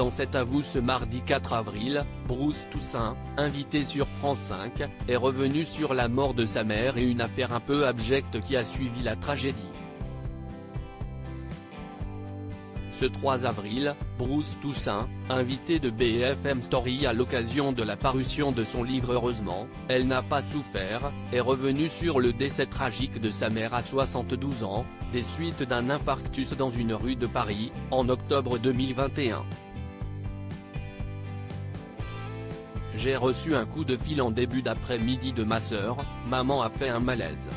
Dans cet avou ce mardi 4 avril, Bruce Toussaint, invité sur France 5, est revenu sur la mort de sa mère et une affaire un peu abjecte qui a suivi la tragédie. Ce 3 avril, Bruce Toussaint, invité de BFM Story à l'occasion de la parution de son livre Heureusement, elle n'a pas souffert, est revenu sur le décès tragique de sa mère à 72 ans, des suites d'un infarctus dans une rue de Paris, en octobre 2021. J'ai reçu un coup de fil en début d'après-midi de ma sœur, maman a fait un malaise.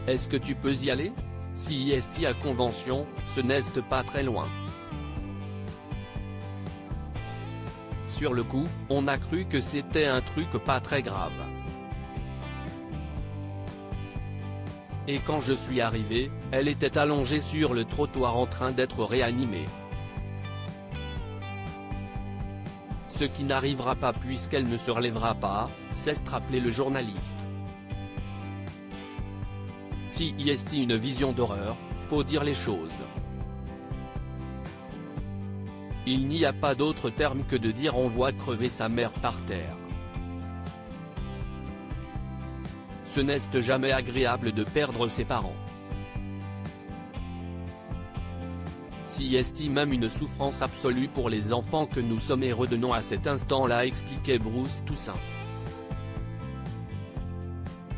Est-ce que tu peux y aller ? Si est à Convention, ce n'est pas très loin. Sur le coup, on a cru que c'était un truc pas très grave. Et quand je suis arrivé, elle était allongée sur le trottoir en train d'être réanimée. Ce qui n'arrivera pas puisqu'elle ne se relèvera pas, s'est rappelé le journaliste. Si est une vision d'horreur, faut dire les choses. Il n'y a pas d'autre terme que de dire on voit crever sa mère par terre. Ce n'est jamais agréable de perdre ses parents. Si est même une souffrance absolue pour les enfants que nous sommes et retenons à cet instant-là, expliquait Bruce Toussaint.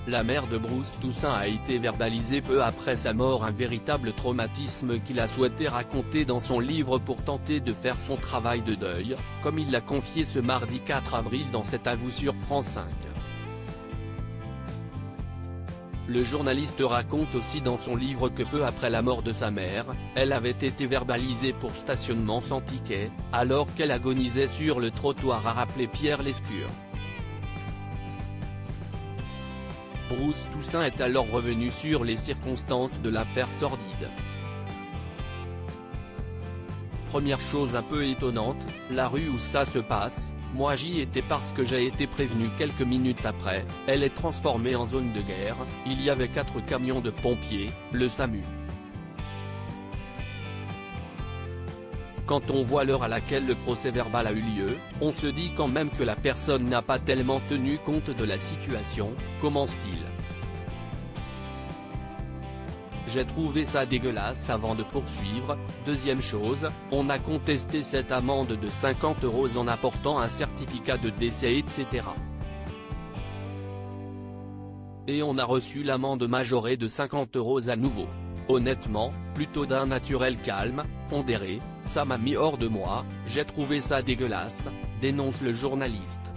La mère de Bruce Toussaint a été verbalisée peu après sa mort, un véritable traumatisme qu'il a souhaité raconter dans son livre pour tenter de faire son travail de deuil, comme il l'a confié ce mardi 4 avril dans cet avou sur France 5. Le journaliste raconte aussi dans son livre que peu après la mort de sa mère, elle avait été verbalisée pour stationnement sans ticket, alors qu'elle agonisait sur le trottoir, a rappelé Pierre Lescure. Bruce Toussaint est alors revenu sur les circonstances de l'affaire sordide. Première chose un peu étonnante, la rue où ça se passe, moi j'y étais parce que j'ai été prévenu quelques minutes après, elle est transformée en zone de guerre, il y avait 4 camions de pompiers, le SAMU. Quand on voit l'heure à laquelle le procès-verbal a eu lieu, on se dit quand même que la personne n'a pas tellement tenu compte de la situation, commence-t-il. J'ai trouvé ça dégueulasse avant de poursuivre. Deuxième chose, on a contesté cette amende de 50 € en apportant un certificat de décès etc. Et on a reçu l'amende majorée de 50 € à nouveau. Honnêtement, plutôt d'un naturel calme, pondéré, ça m'a mis hors de moi, j'ai trouvé ça dégueulasse, dénonce le journaliste.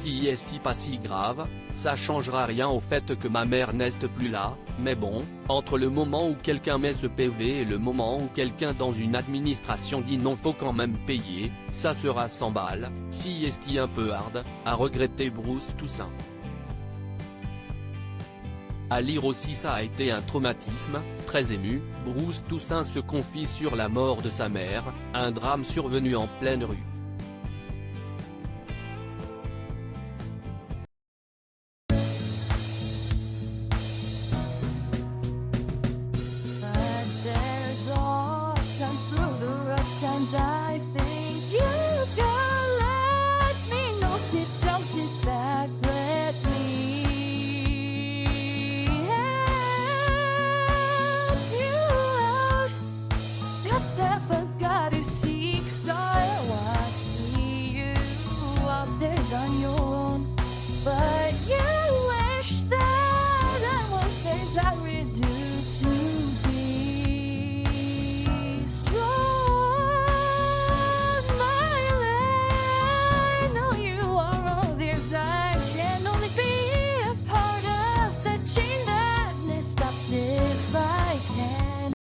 Si est pas si grave, ça changera rien au fait que ma mère n'est plus là, mais bon, entre le moment où quelqu'un met ce PV et le moment où quelqu'un dans une administration dit non faut quand même payer, ça sera 100 balles, si est un peu hard, a regretté Bruce Toussaint. À lire aussi ça a été un traumatisme, très ému, Bruce Toussaint se confie sur la mort de sa mère, un drame survenu en pleine rue.